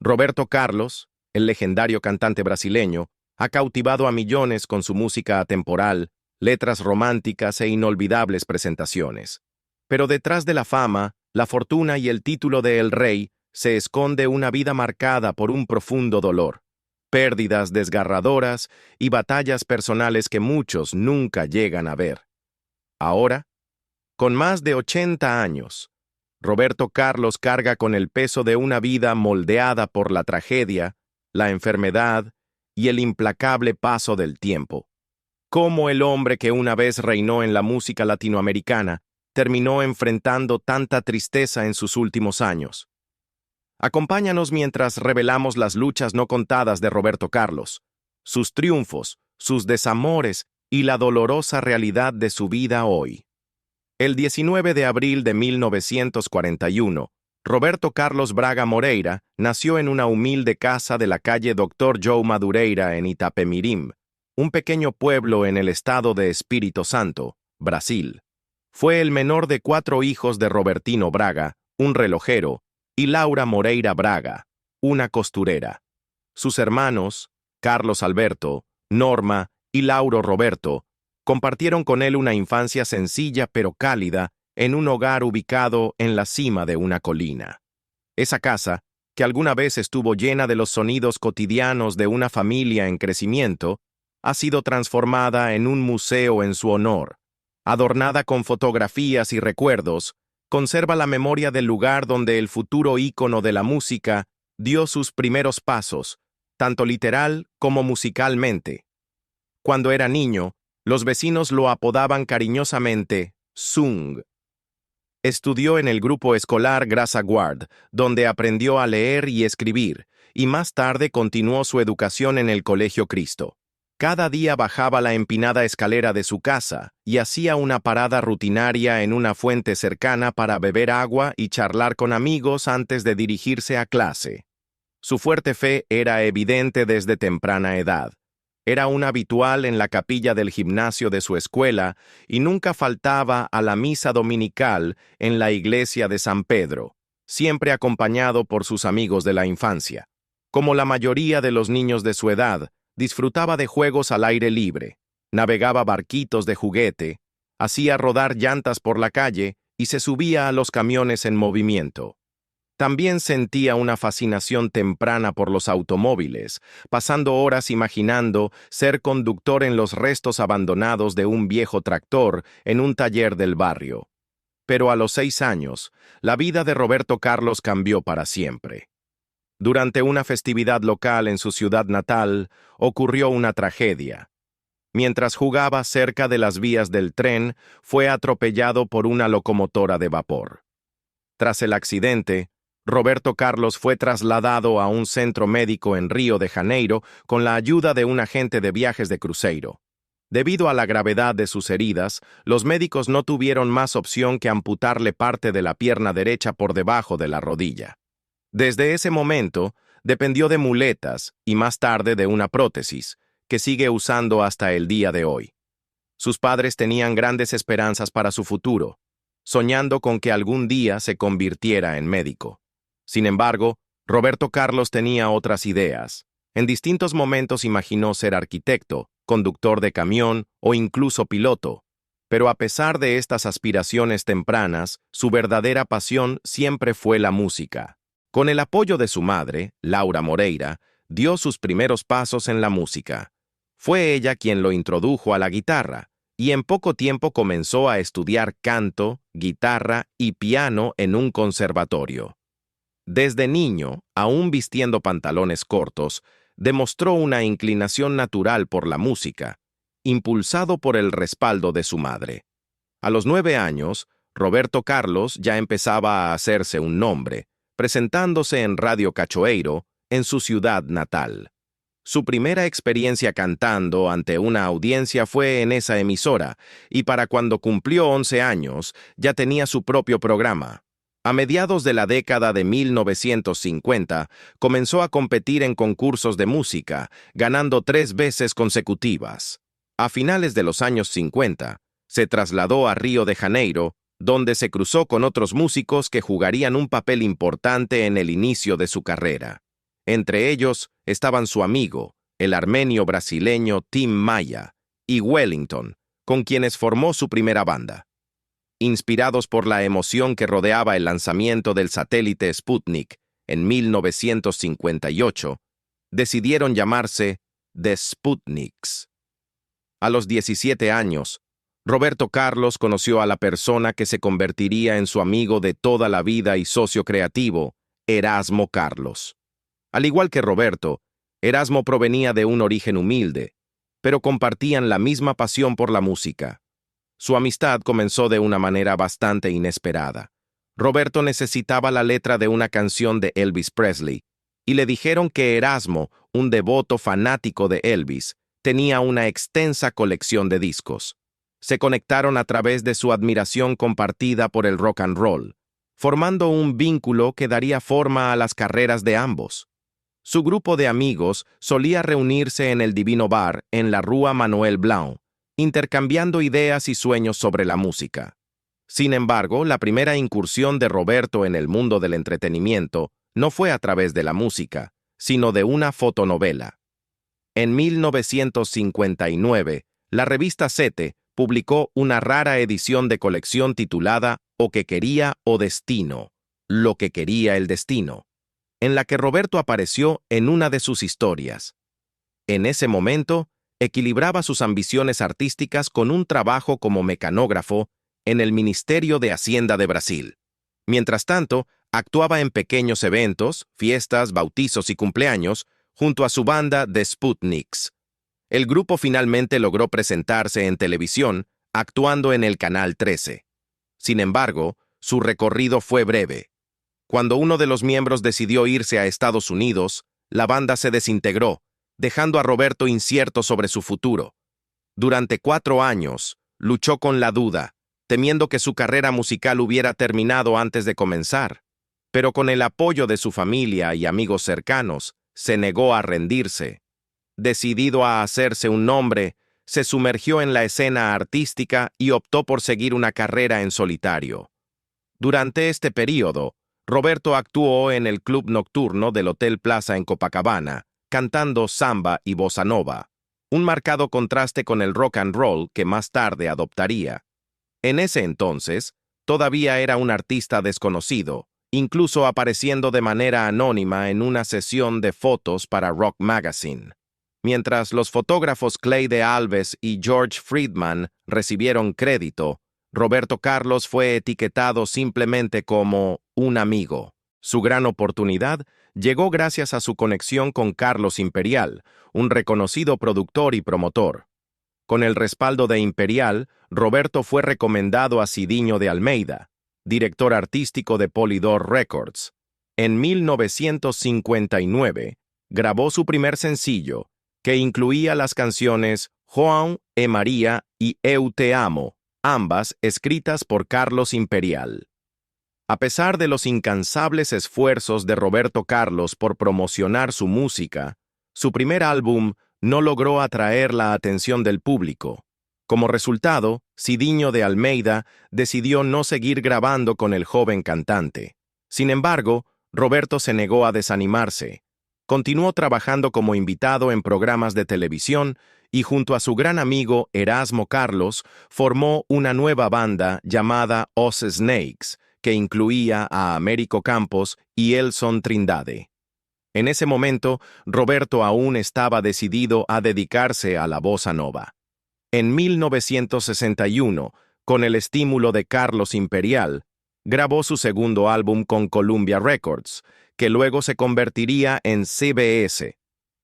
Roberto Carlos, el legendario cantante brasileño, ha cautivado a millones con su música atemporal, letras románticas e inolvidables presentaciones. Pero detrás de la fama, la fortuna y el título de El Rey se esconde una vida marcada por un profundo dolor, pérdidas desgarradoras y batallas personales que muchos nunca llegan a ver. Ahora, con más de 80 años, Roberto Carlos carga con el peso de una vida moldeada por la tragedia, la enfermedad y el implacable paso del tiempo. Cómo el hombre que una vez reinó en la música latinoamericana terminó enfrentando tanta tristeza en sus últimos años. Acompáñanos mientras revelamos las luchas no contadas de Roberto Carlos, sus triunfos, sus desamores y la dolorosa realidad de su vida hoy. El 19 de abril de 1941, Roberto Carlos Braga Moreira nació en una humilde casa de la calle Dr. Joe Madureira en Itapemirim, un pequeño pueblo en el estado de Espírito Santo, Brasil. Fue el menor de 4 hijos de Robertino Braga, un relojero, y Laura Moreira Braga, una costurera. Sus hermanos, Carlos Alberto, Norma y Lauro Roberto, compartieron con él una infancia sencilla pero cálida en un hogar ubicado en la cima de una colina. Esa casa, que alguna vez estuvo llena de los sonidos cotidianos de una familia en crecimiento, ha sido transformada en un museo en su honor. Adornada con fotografías y recuerdos, conserva la memoria del lugar donde el futuro ícono de la música dio sus primeros pasos, tanto literal como musicalmente. Cuando era niño, los vecinos lo apodaban cariñosamente Sung. Estudió en el grupo escolar Graça Guard, donde aprendió a leer y escribir, y más tarde continuó su educación en el Colegio Cristo. Cada día bajaba la empinada escalera de su casa y hacía una parada rutinaria en una fuente cercana para beber agua y charlar con amigos antes de dirigirse a clase. Su fuerte fe era evidente desde temprana edad. Era un habitual en la capilla del gimnasio de su escuela y nunca faltaba a la misa dominical en la iglesia de San Pedro, siempre acompañado por sus amigos de la infancia. Como la mayoría de los niños de su edad, disfrutaba de juegos al aire libre, navegaba barquitos de juguete, hacía rodar llantas por la calle y se subía a los camiones en movimiento. También sentía una fascinación temprana por los automóviles, pasando horas imaginando ser conductor en los restos abandonados de un viejo tractor en un taller del barrio. Pero a los 6 años, la vida de Roberto Carlos cambió para siempre. Durante una festividad local en su ciudad natal, ocurrió una tragedia. Mientras jugaba cerca de las vías del tren, fue atropellado por una locomotora de vapor. Tras el accidente, Roberto Carlos fue trasladado a un centro médico en Río de Janeiro con la ayuda de un agente de viajes de cruceiro. Debido a la gravedad de sus heridas, los médicos no tuvieron más opción que amputarle parte de la pierna derecha por debajo de la rodilla. Desde ese momento, dependió de muletas y más tarde de una prótesis, que sigue usando hasta el día de hoy. Sus padres tenían grandes esperanzas para su futuro, soñando con que algún día se convirtiera en médico. Sin embargo, Roberto Carlos tenía otras ideas. En distintos momentos imaginó ser arquitecto, conductor de camión o incluso piloto. Pero a pesar de estas aspiraciones tempranas, su verdadera pasión siempre fue la música. Con el apoyo de su madre, Laura Moreira, dio sus primeros pasos en la música. Fue ella quien lo introdujo a la guitarra, y en poco tiempo comenzó a estudiar canto, guitarra y piano en un conservatorio. Desde niño, aún vistiendo pantalones cortos, demostró una inclinación natural por la música, impulsado por el respaldo de su madre. A los 9 años, Roberto Carlos ya empezaba a hacerse un nombre, presentándose en Radio Cachoeiro, en su ciudad natal. Su primera experiencia cantando ante una audiencia fue en esa emisora, y para cuando cumplió 11 años, ya tenía su propio programa. A mediados de la década de 1950, comenzó a competir en concursos de música, ganando 3 veces consecutivas. A finales de los años 50, se trasladó a Río de Janeiro, donde se cruzó con otros músicos que jugarían un papel importante en el inicio de su carrera. Entre ellos estaban su amigo, el armenio brasileño Tim Maya, y Wellington, con quienes formó su primera banda. Inspirados por la emoción que rodeaba el lanzamiento del satélite Sputnik en 1958, decidieron llamarse The Sputniks. A los 17 años, Roberto Carlos conoció a la persona que se convertiría en su amigo de toda la vida y socio creativo, Erasmo Carlos. Al igual que Roberto, Erasmo provenía de un origen humilde, pero compartían la misma pasión por la música. Su amistad comenzó de una manera bastante inesperada. Roberto necesitaba la letra de una canción de Elvis Presley, y le dijeron que Erasmo, un devoto fanático de Elvis, tenía una extensa colección de discos. Se conectaron a través de su admiración compartida por el rock and roll, formando un vínculo que daría forma a las carreras de ambos. Su grupo de amigos solía reunirse en el Divino Bar en la Rua Manuel Blanc, intercambiando ideas y sueños sobre la música. Sin embargo, la primera incursión de Roberto en el mundo del entretenimiento no fue a través de la música, sino de una fotonovela. En 1959, la revista Sete publicó una rara edición de colección titulada O que quería o destino, lo que quería el destino, en la que Roberto apareció en una de sus historias. En ese momento, equilibraba sus ambiciones artísticas con un trabajo como mecanógrafo en el Ministerio de Hacienda de Brasil. Mientras tanto, actuaba en pequeños eventos, fiestas, bautizos y cumpleaños, junto a su banda The Sputniks. El grupo finalmente logró presentarse en televisión, actuando en el Canal 13. Sin embargo, su recorrido fue breve. Cuando uno de los miembros decidió irse a Estados Unidos, la banda se desintegró, dejando a Roberto incierto sobre su futuro. Durante 4 años, luchó con la duda, temiendo que su carrera musical hubiera terminado antes de comenzar. Pero con el apoyo de su familia y amigos cercanos, se negó a rendirse. Decidido a hacerse un nombre, se sumergió en la escena artística y optó por seguir una carrera en solitario. Durante este período, Roberto actuó en el club nocturno del Hotel Plaza en Copacabana, cantando samba y bossa nova, un marcado contraste con el rock and roll que más tarde adoptaría. En ese entonces, todavía era un artista desconocido, incluso apareciendo de manera anónima en una sesión de fotos para Rock Magazine. Mientras los fotógrafos Clay de Alves y George Friedman recibieron crédito, Roberto Carlos fue etiquetado simplemente como un amigo. Su gran oportunidad llegó gracias a su conexión con Carlos Imperial, un reconocido productor y promotor. Con el respaldo de Imperial, Roberto fue recomendado a Cidinho de Almeida, director artístico de Polydor Records. En 1959, grabó su primer sencillo, que incluía las canciones João e María y Eu Te Amo, ambas escritas por Carlos Imperial. A pesar de los incansables esfuerzos de Roberto Carlos por promocionar su música, su primer álbum no logró atraer la atención del público. Como resultado, Cidinho de Almeida decidió no seguir grabando con el joven cantante. Sin embargo, Roberto se negó a desanimarse. Continuó trabajando como invitado en programas de televisión y junto a su gran amigo Erasmo Carlos formó una nueva banda llamada Os Snakes, que incluía a Américo Campos y Elson Trindade. En ese momento, Roberto aún estaba decidido a dedicarse a la bossa nova. En 1961, con el estímulo de Carlos Imperial, grabó su segundo álbum con Columbia Records, que luego se convertiría en CBS.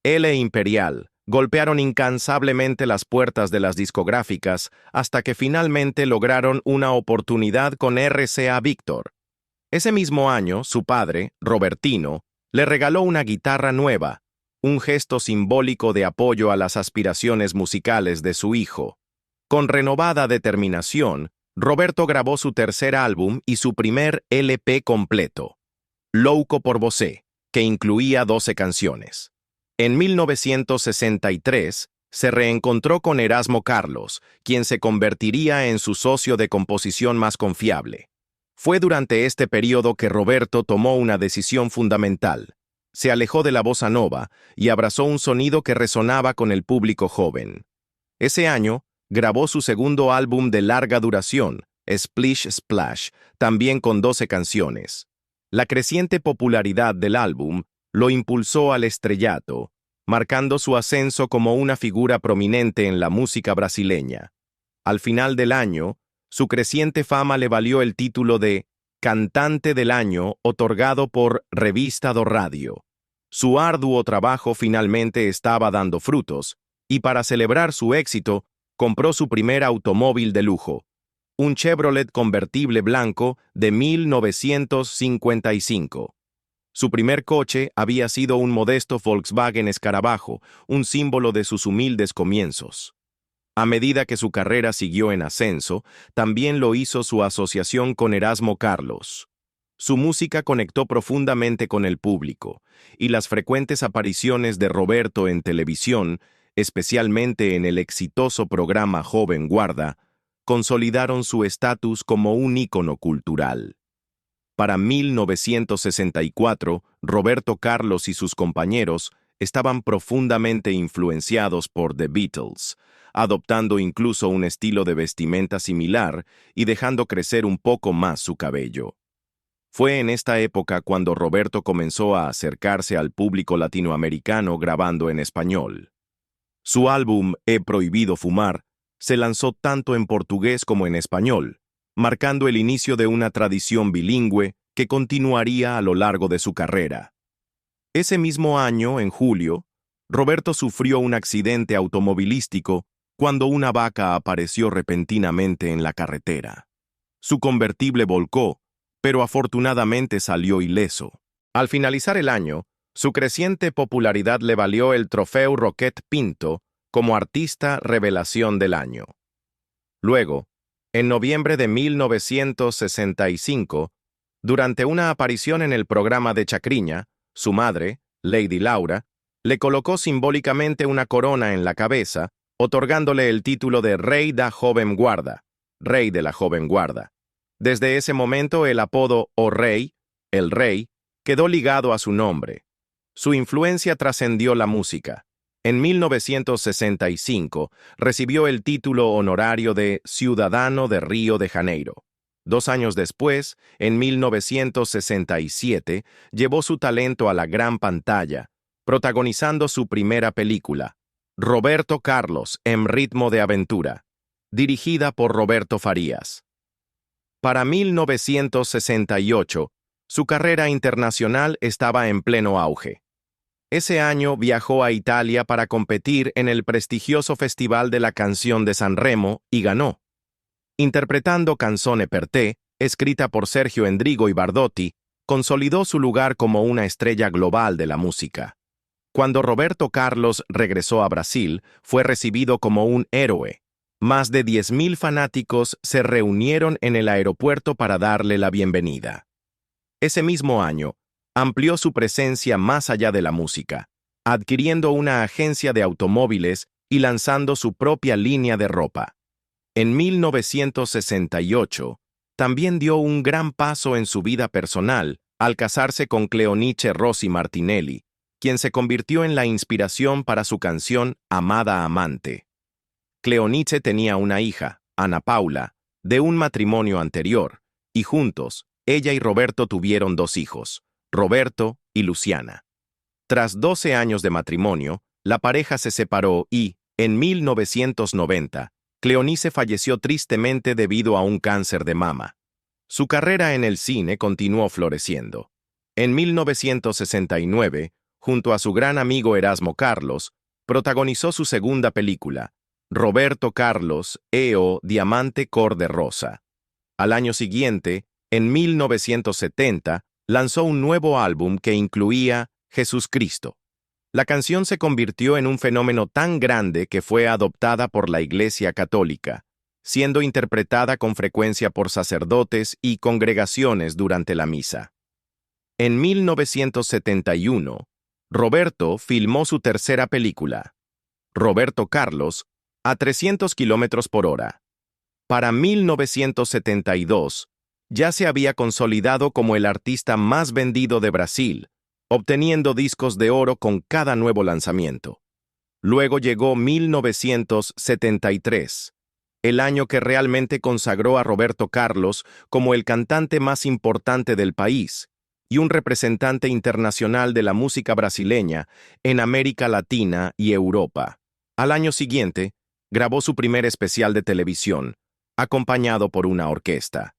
Él e Imperial golpearon incansablemente las puertas de las discográficas hasta que finalmente lograron una oportunidad con RCA Víctor. Ese mismo año, su padre, Robertino, le regaló una guitarra nueva, un gesto simbólico de apoyo a las aspiraciones musicales de su hijo. Con renovada determinación, Roberto grabó su tercer álbum y su primer LP completo, Louco por Você, que incluía 12 canciones. En 1963, se reencontró con Erasmo Carlos, quien se convertiría en su socio de composición más confiable. Fue durante este periodo que Roberto tomó una decisión fundamental: Se alejó de la bossa nova y abrazó un sonido que resonaba con el público joven. Ese año, grabó su segundo álbum de larga duración, Splish Splash, también con 12 canciones. La creciente popularidad del álbum lo impulsó al estrellato, marcando su ascenso como una figura prominente en la música brasileña. Al final del año, su creciente fama le valió el título de Cantante del Año otorgado por Revista do Radio. Su arduo trabajo finalmente estaba dando frutos, y para celebrar su éxito, compró su primer automóvil de lujo, un Chevrolet convertible blanco de 1955. Su primer coche había sido un modesto Volkswagen Escarabajo, un símbolo de sus humildes comienzos. A medida que su carrera siguió en ascenso, también lo hizo su asociación con Erasmo Carlos. Su música conectó profundamente con el público, y las frecuentes apariciones de Roberto en televisión, especialmente en el exitoso programa Joven Guarda, consolidaron su estatus como un ícono cultural. Para 1964, Roberto Carlos y sus compañeros estaban profundamente influenciados por The Beatles, adoptando incluso un estilo de vestimenta similar y dejando crecer un poco más su cabello. Fue en esta época cuando Roberto comenzó a acercarse al público latinoamericano grabando en español. Su álbum He Prohibido Fumar se lanzó tanto en portugués como en español, marcando el inicio de una tradición bilingüe que continuaría a lo largo de su carrera. Ese mismo año, en julio, Roberto sufrió un accidente automovilístico cuando una vaca apareció repentinamente en la carretera. Su convertible volcó, pero afortunadamente salió ileso. Al finalizar el año, su creciente popularidad le valió el trofeo Roquette Pinto como artista revelación del año. Luego, en noviembre de 1965, durante una aparición en el programa de Chacrinha, su madre, Lady Laura, le colocó simbólicamente una corona en la cabeza, otorgándole el título de Rei da Joven Guarda, Rey de la Joven Guarda. Desde ese momento el apodo O Rei, el Rey, quedó ligado a su nombre. Su influencia trascendió la música. En 1965 recibió el título honorario de Ciudadano de Río de Janeiro. 2 años después, en 1967, llevó su talento a la gran pantalla, protagonizando su primera película, Roberto Carlos en ritmo de aventura, dirigida por Roberto Farías. Para 1968, su carrera internacional estaba en pleno auge. Ese año viajó a Italia para competir en el prestigioso Festival de la Canción de San Remo y ganó. Interpretando Canzone per te, escrita por Sergio Endrigo y Bardotti, consolidó su lugar como una estrella global de la música. Cuando Roberto Carlos regresó a Brasil, fue recibido como un héroe. Más de 10.000 fanáticos se reunieron en el aeropuerto para darle la bienvenida. Ese mismo año, amplió su presencia más allá de la música, adquiriendo una agencia de automóviles y lanzando su propia línea de ropa. En 1968, también dio un gran paso en su vida personal al casarse con Cleonice Rossi Martinelli, quien se convirtió en la inspiración para su canción Amada Amante. Cleonice tenía una hija, Ana Paula, de un matrimonio anterior, y juntos, ella y Roberto tuvieron 2 hijos, Roberto y Luciana. Tras 12 años de matrimonio, la pareja se separó y, en 1990, Cleonice falleció tristemente debido a un cáncer de mama. Su carrera en el cine continuó floreciendo. En 1969, junto a su gran amigo Erasmo Carlos, protagonizó su segunda película, Roberto Carlos e.o. Diamante Cor de Rosa. Al año siguiente, en 1970, lanzó un nuevo álbum que incluía Jesús Cristo. La canción se convirtió en un fenómeno tan grande que fue adoptada por la Iglesia Católica, siendo interpretada con frecuencia por sacerdotes y congregaciones durante la misa. En 1971, Roberto filmó su tercera película, Roberto Carlos, a 300 kilómetros por hora. Para 1972, ya se había consolidado como el artista más vendido de Brasil, obteniendo discos de oro con cada nuevo lanzamiento. Luego llegó 1973, el año que realmente consagró a Roberto Carlos como el cantante más importante del país y un representante internacional de la música brasileña en América Latina y Europa. Al año siguiente, grabó su primer especial de televisión, acompañado por una orquesta.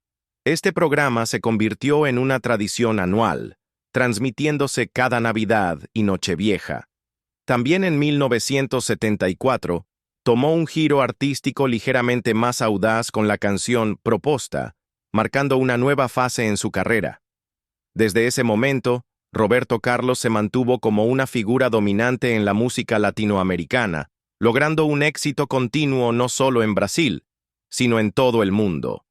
Este programa se convirtió en una tradición anual, transmitiéndose cada Navidad y Nochevieja. También en 1974, tomó un giro artístico ligeramente más audaz con la canción Proposta, marcando una nueva fase en su carrera. Desde ese momento, Roberto Carlos se mantuvo como una figura dominante en la música latinoamericana, logrando un éxito continuo no solo en Brasil, sino en todo el mundo.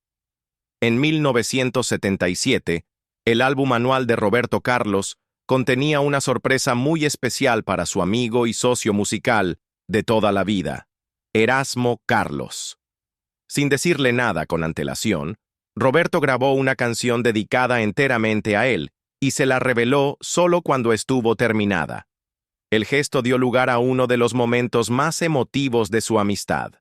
En 1977, el álbum anual de Roberto Carlos contenía una sorpresa muy especial para su amigo y socio musical de toda la vida, Erasmo Carlos. Sin decirle nada con antelación, Roberto grabó una canción dedicada enteramente a él y se la reveló solo cuando estuvo terminada. El gesto dio lugar a uno de los momentos más emotivos de su amistad.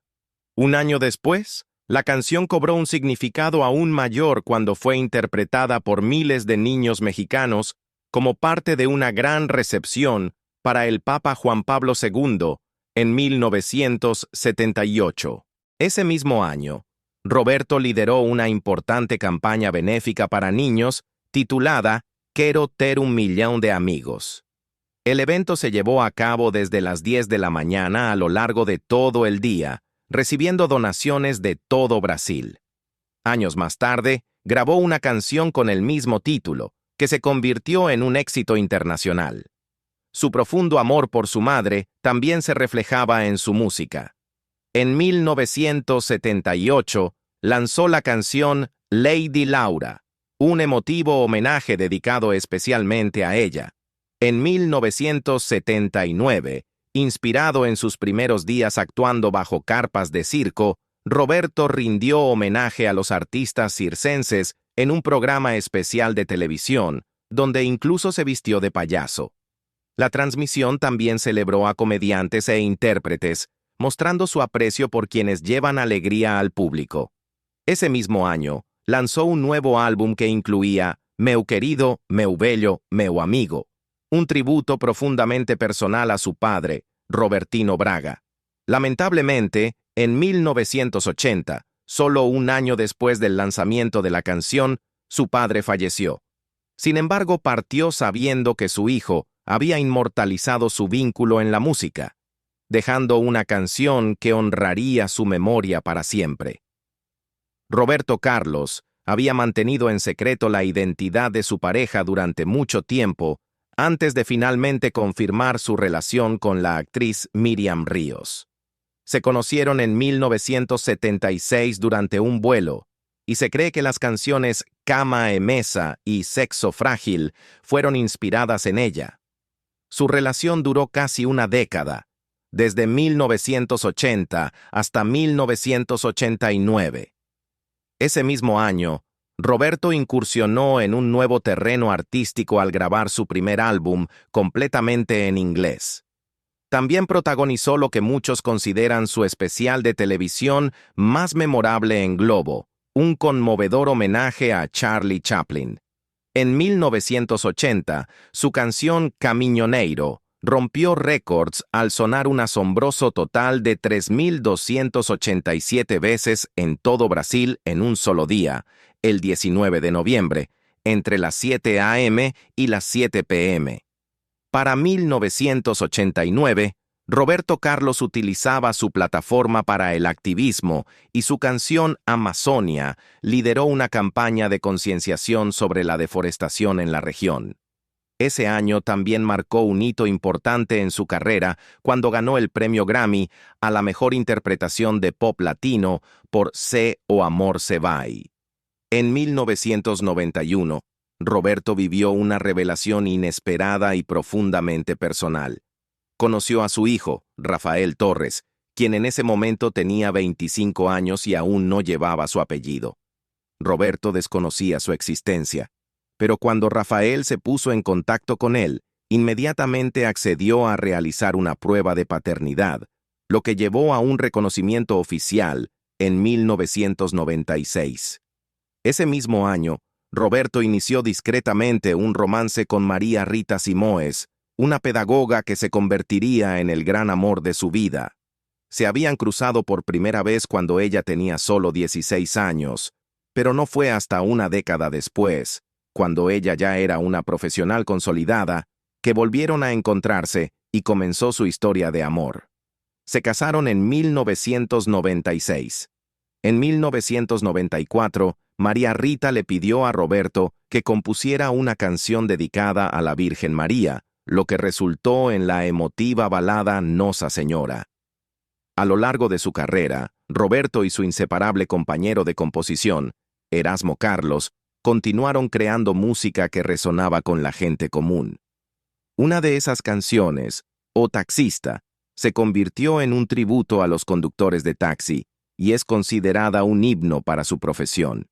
Un año después, la canción cobró un significado aún mayor cuando fue interpretada por miles de niños mexicanos como parte de una gran recepción para el Papa Juan Pablo II en 1978. Ese mismo año, Roberto lideró una importante campaña benéfica para niños titulada Quero ter un millón de amigos. El evento se llevó a cabo desde las 10 de la mañana a lo largo de todo el día, recibiendo donaciones de todo Brasil. Años más tarde, grabó una canción con el mismo título, que se convirtió en un éxito internacional. Su profundo amor por su madre también se reflejaba en su música. En 1978, lanzó la canción Lady Laura, un emotivo homenaje dedicado especialmente a ella. En 1979, inspirado en sus primeros días actuando bajo carpas de circo, Roberto rindió homenaje a los artistas circenses en un programa especial de televisión, donde incluso se vistió de payaso. La transmisión también celebró a comediantes e intérpretes, mostrando su aprecio por quienes llevan alegría al público. Ese mismo año, lanzó un nuevo álbum que incluía Meu querido, meu bello, meu amigo, un tributo profundamente personal a su padre, Robertino Braga. Lamentablemente, en 1980, solo un año después del lanzamiento de la canción, su padre falleció. Sin embargo, partió sabiendo que su hijo había inmortalizado su vínculo en la música, dejando una canción que honraría su memoria para siempre. Roberto Carlos había mantenido en secreto la identidad de su pareja durante mucho tiempo antes de finalmente confirmar su relación con la actriz Miriam Ríos. Se conocieron en 1976 durante un vuelo, y se cree que las canciones Cama e Mesa y Sexo Frágil fueron inspiradas en ella. Su relación duró casi una década, desde 1980 hasta 1989. Ese mismo año, Roberto incursionó en un nuevo terreno artístico al grabar su primer álbum completamente en inglés. También protagonizó lo que muchos consideran su especial de televisión más memorable en Globo, un conmovedor homenaje a Charlie Chaplin. En 1980, su canción Caminhoneiro rompió récords al sonar un asombroso total de 3.287 veces en todo Brasil en un solo día, el 19 de noviembre, entre las 7 a.m. y las 7 p.m. Para 1989, Roberto Carlos utilizaba su plataforma para el activismo y su canción Amazonia lideró una campaña de concienciación sobre la deforestación en la región. Ese año también marcó un hito importante en su carrera cuando ganó el premio Grammy a la mejor interpretación de pop latino por Se o Amor se vai. En 1991, Roberto vivió una revelación inesperada y profundamente personal. Conoció a su hijo, Rafael Torres, quien en ese momento tenía 25 años y aún no llevaba su apellido. Roberto desconocía su existencia, pero cuando Rafael se puso en contacto con él, inmediatamente accedió a realizar una prueba de paternidad, lo que llevó a un reconocimiento oficial en 1996. Ese mismo año, Roberto inició discretamente un romance con María Rita Simoes, una pedagoga que se convertiría en el gran amor de su vida. Se habían cruzado por primera vez cuando ella tenía solo 16 años, pero no fue hasta una década después, cuando ella ya era una profesional consolidada, que volvieron a encontrarse y comenzó su historia de amor. Se casaron en 1996. En 1994, María Rita le pidió a Roberto que compusiera una canción dedicada a la Virgen María, lo que resultó en la emotiva balada Nosa Señora. A lo largo de su carrera, Roberto y su inseparable compañero de composición, Erasmo Carlos, continuaron creando música que resonaba con la gente común. Una de esas canciones, O Taxista, se convirtió en un tributo a los conductores de taxi y es considerada un himno para su profesión.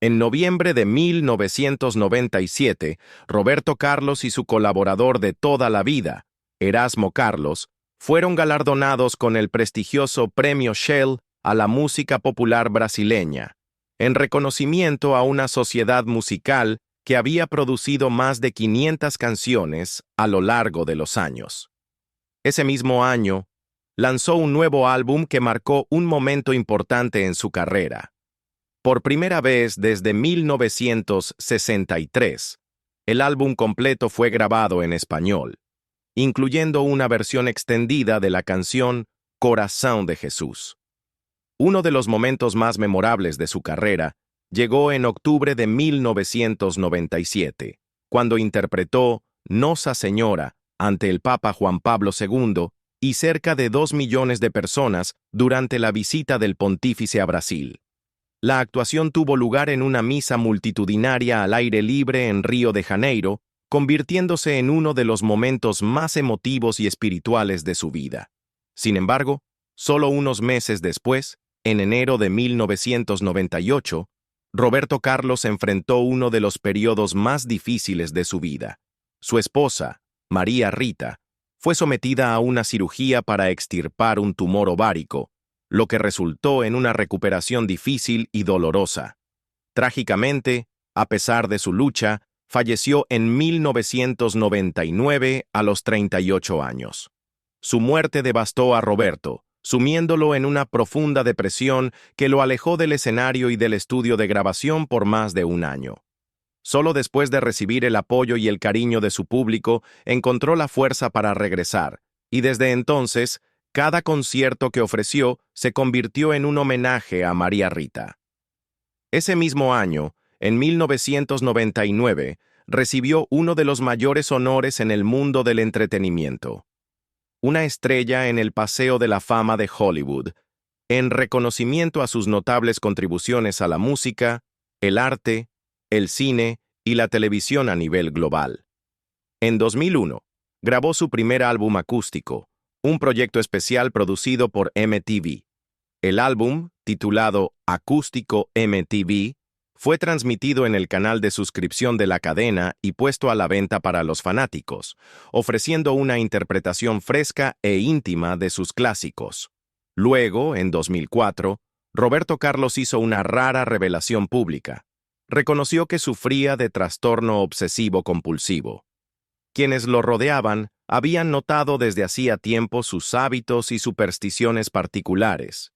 En noviembre de 1997, Roberto Carlos y su colaborador de toda la vida, Erasmo Carlos, fueron galardonados con el prestigioso Premio Shell a la música popular brasileña, en reconocimiento a una sociedad musical que había producido más de 500 canciones a lo largo de los años. Ese mismo año, lanzó un nuevo álbum que marcó un momento importante en su carrera. Por primera vez desde 1963, el álbum completo fue grabado en español, incluyendo una versión extendida de la canción Corazón de Jesús. Uno de los momentos más memorables de su carrera llegó en octubre de 1997, cuando interpretó Nosa Señora ante el Papa Juan Pablo II y cerca de 2 millones de personas durante la visita del pontífice a Brasil. La actuación tuvo lugar en una misa multitudinaria al aire libre en Río de Janeiro, convirtiéndose en uno de los momentos más emotivos y espirituales de su vida. Sin embargo, solo unos meses después, en enero de 1998, Roberto Carlos enfrentó uno de los periodos más difíciles de su vida. Su esposa, María Rita, fue sometida a una cirugía para extirpar un tumor ovárico, lo que resultó en una recuperación difícil y dolorosa. Trágicamente, a pesar de su lucha, falleció en 1999 a los 38 años. Su muerte devastó a Roberto, sumiéndolo en una profunda depresión que lo alejó del escenario y del estudio de grabación por más de un año. Solo después de recibir el apoyo y el cariño de su público, encontró la fuerza para regresar, y desde entonces, cada concierto que ofreció se convirtió en un homenaje a María Rita. Ese mismo año, en 1999, recibió uno de los mayores honores en el mundo del entretenimiento: una estrella en el Paseo de la Fama de Hollywood, en reconocimiento a sus notables contribuciones a la música, el arte, el cine y la televisión a nivel global. En 2001, grabó su primer álbum acústico, un proyecto especial producido por MTV. El álbum, titulado Acústico MTV, fue transmitido en el canal de suscripción de la cadena y puesto a la venta para los fanáticos, ofreciendo una interpretación fresca e íntima de sus clásicos. Luego, en 2004, Roberto Carlos hizo una rara revelación pública. Reconoció que sufría de trastorno obsesivo-compulsivo. Quienes lo rodeaban habían notado desde hacía tiempo sus hábitos y supersticiones particulares.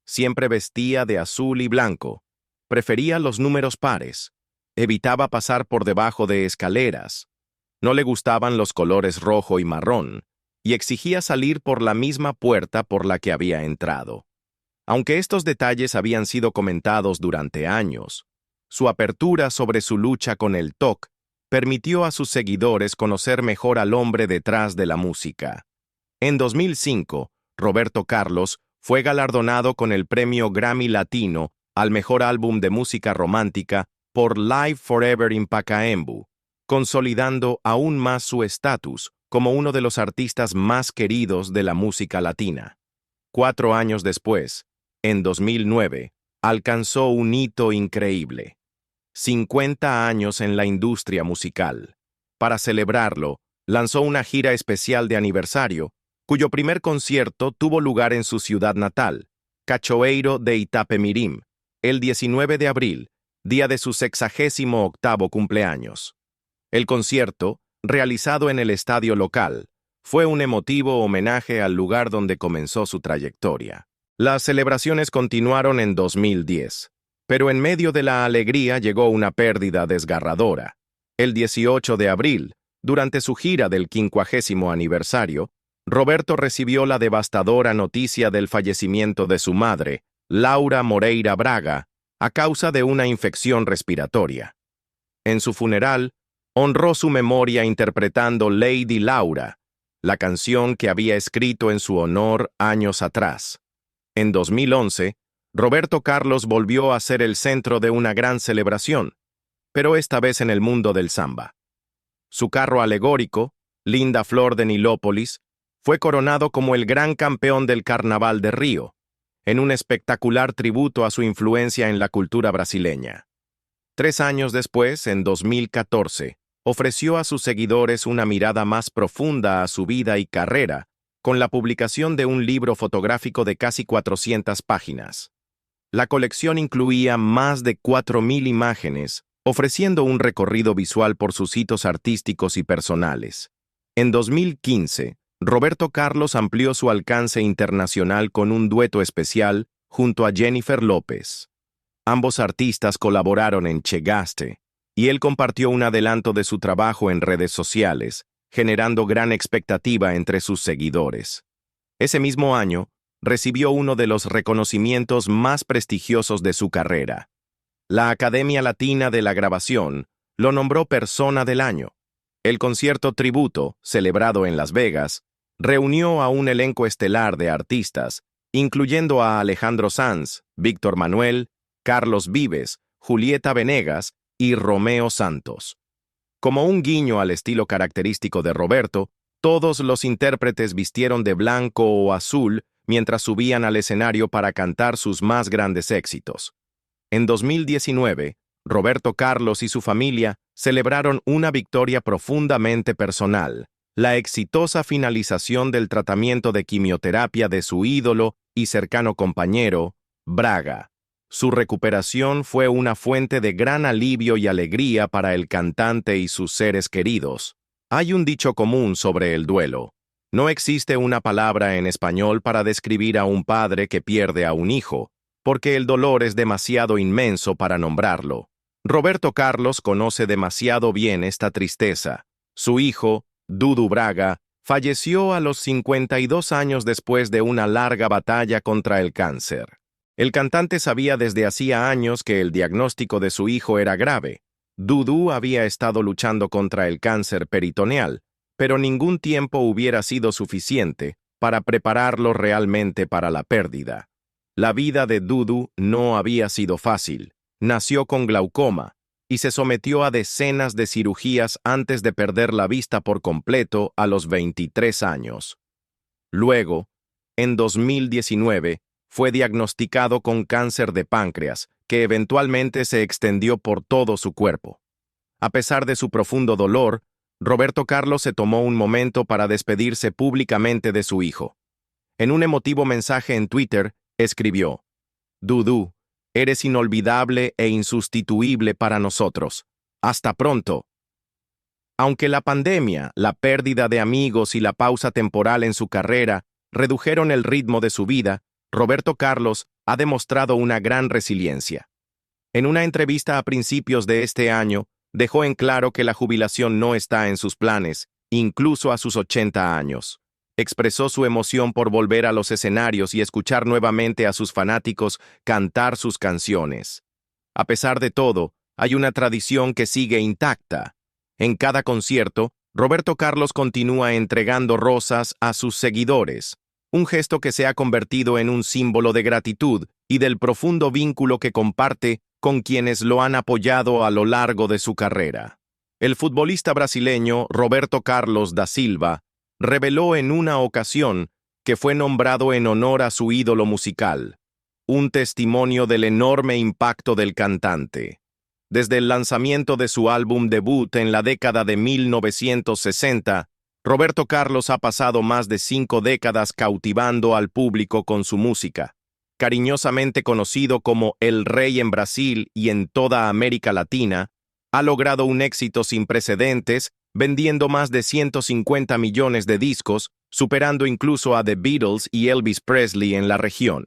Siempre vestía de azul y blanco, prefería los números pares, evitaba pasar por debajo de escaleras, no le gustaban los colores rojo y marrón, y exigía salir por la misma puerta por la que había entrado. Aunque estos detalles habían sido comentados durante años, su apertura sobre su lucha con el TOC permitió a sus seguidores conocer mejor al hombre detrás de la música. En 2005, Roberto Carlos fue galardonado con el premio Grammy Latino al mejor álbum de música romántica por Live Forever in Pacaembu, consolidando aún más su estatus como uno de los artistas más queridos de la música latina. 4 años después, en 2009, alcanzó un hito increíble: 50 años en la industria musical. Para celebrarlo, lanzó una gira especial de aniversario, cuyo primer concierto tuvo lugar en su ciudad natal, Cachoeiro de Itapemirim, el 19 de abril, día de su 68º cumpleaños. El concierto, realizado en el estadio local, fue un emotivo homenaje al lugar donde comenzó su trayectoria. Las celebraciones continuaron en 2010, pero en medio de la alegría llegó una pérdida desgarradora. El 18 de abril, durante su gira del 50º aniversario, Roberto recibió la devastadora noticia del fallecimiento de su madre, Laura Moreira Braga, a causa de una infección respiratoria. En su funeral, honró su memoria interpretando Lady Laura, la canción que había escrito en su honor años atrás. En 2011, Roberto Carlos volvió a ser el centro de una gran celebración, pero esta vez en el mundo del samba. Su carro alegórico, Linda Flor de Nilópolis, fue coronado como el gran campeón del Carnaval de Río, en un espectacular tributo a su influencia en la cultura brasileña. 3 años después, en 2014, ofreció a sus seguidores una mirada más profunda a su vida y carrera, con la publicación de un libro fotográfico de casi 400 páginas. La colección incluía más de 4.000 imágenes, ofreciendo un recorrido visual por sus hitos artísticos y personales. En 2015, Roberto Carlos amplió su alcance internacional con un dueto especial junto a Jennifer López. Ambos artistas colaboraron en Chegaste, y él compartió un adelanto de su trabajo en redes sociales, generando gran expectativa entre sus seguidores. Ese mismo año, recibió uno de los reconocimientos más prestigiosos de su carrera. La Academia Latina de la Grabación lo nombró Persona del Año. El concierto tributo, celebrado en Las Vegas, reunió a un elenco estelar de artistas, incluyendo a Alejandro Sanz, Víctor Manuel, Carlos Vives, Julieta Venegas y Romeo Santos. Como un guiño al estilo característico de Roberto, todos los intérpretes vistieron de blanco o azul mientras subían al escenario para cantar sus más grandes éxitos. En 2019, Roberto Carlos y su familia celebraron una victoria profundamente personal, la exitosa finalización del tratamiento de quimioterapia de su ídolo y cercano compañero, Braga. Su recuperación fue una fuente de gran alivio y alegría para el cantante y sus seres queridos. Hay un dicho común sobre el duelo. No existe una palabra en español para describir a un padre que pierde a un hijo, porque el dolor es demasiado inmenso para nombrarlo. Roberto Carlos conoce demasiado bien esta tristeza. Su hijo, Dudu Braga, falleció a los 52 años después de una larga batalla contra el cáncer. El cantante sabía desde hacía años que el diagnóstico de su hijo era grave. Dudu había estado luchando contra el cáncer peritoneal, pero ningún tiempo hubiera sido suficiente para prepararlo realmente para la pérdida. La vida de Dudu no había sido fácil. Nació con glaucoma y se sometió a decenas de cirugías antes de perder la vista por completo a los 23 años. Luego, en 2019, fue diagnosticado con cáncer de páncreas, que eventualmente se extendió por todo su cuerpo. A pesar de su profundo dolor, Roberto Carlos se tomó un momento para despedirse públicamente de su hijo. En un emotivo mensaje en Twitter, escribió: «Dudu, eres inolvidable e insustituible para nosotros. Hasta pronto». Aunque la pandemia, la pérdida de amigos y la pausa temporal en su carrera redujeron el ritmo de su vida, Roberto Carlos ha demostrado una gran resiliencia. En una entrevista a principios de este año, dejó en claro que la jubilación no está en sus planes, incluso a sus 80 años. Expresó su emoción por volver a los escenarios y escuchar nuevamente a sus fanáticos cantar sus canciones. A pesar de todo, hay una tradición que sigue intacta. En cada concierto, Roberto Carlos continúa entregando rosas a sus seguidores, un gesto que se ha convertido en un símbolo de gratitud y del profundo vínculo que comparte con quienes lo han apoyado a lo largo de su carrera. El futbolista brasileño Roberto Carlos da Silva reveló en una ocasión que fue nombrado en honor a su ídolo musical, un testimonio del enorme impacto del cantante. Desde el lanzamiento de su álbum debut en la década de 1960, Roberto Carlos ha pasado más de 5 décadas cautivando al público con su música. Cariñosamente conocido como El Rey en Brasil y en toda América Latina, ha logrado un éxito sin precedentes, vendiendo más de 150 millones de discos, superando incluso a The Beatles y Elvis Presley en la región.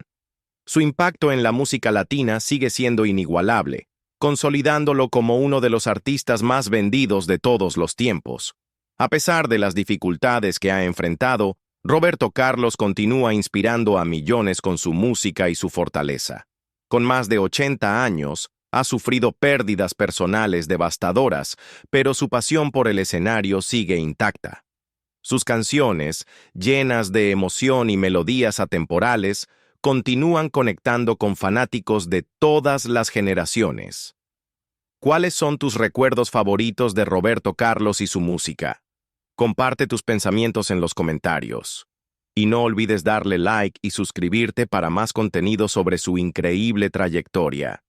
Su impacto en la música latina sigue siendo inigualable, consolidándolo como uno de los artistas más vendidos de todos los tiempos. A pesar de las dificultades que ha enfrentado, Roberto Carlos continúa inspirando a millones con su música y su fortaleza. Con más de 80 años, ha sufrido pérdidas personales devastadoras, pero su pasión por el escenario sigue intacta. Sus canciones, llenas de emoción y melodías atemporales, continúan conectando con fanáticos de todas las generaciones. ¿Cuáles son tus recuerdos favoritos de Roberto Carlos y su música? Comparte tus pensamientos en los comentarios. Y no olvides darle like y suscribirte para más contenido sobre su increíble trayectoria.